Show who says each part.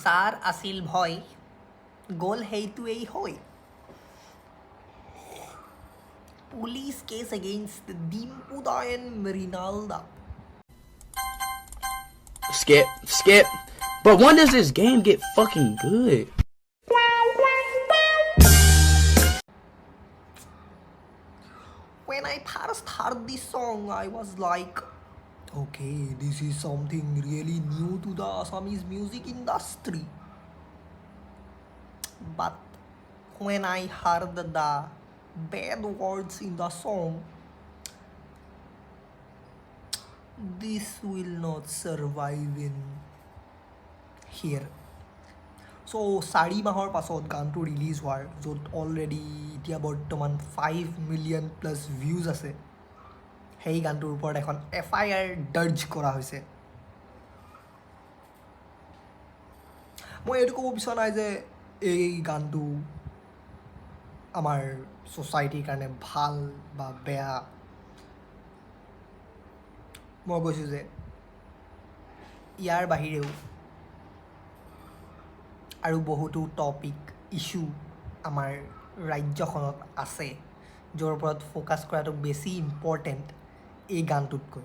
Speaker 1: যাৰ আছিল ভয় গ'ল সেইটোৱেই হৈ পুলিচ কেছ এগেইনষ্ট ডিম্পু দা এণ্ড মৃণালদা
Speaker 2: Skip. But when does this game get fucking good?
Speaker 1: When I first heard this song, I was like, okay, this is something really new to the Assamese music industry. But when I heard the bad words in the song, this will not survive in here. চ' 4 মাহৰ পাছত গানটো release হোৱাৰ য'ত already এতিয়া বৰ্তমান 5 million plus views আছে সেই গানটোৰ ওপৰত এখন FIR দাৰ্জ কৰা হৈছে মই এইটো ক'ব বিচৰা নাই যে এই গানটো আমাৰ ছ'চাইটিৰ কাৰণে ভাল বা বেয়া মই কৈছোঁ যে ইয়াৰ বাহিৰেও আৰু বহুতো টপিক ইছ্যু আমাৰ ৰাজ্যখনত আছে য'ৰ ওপৰত ফ'কাছ কৰাটো বেছি ইম্পৰ্টেণ্ট এই গানটোতকৈ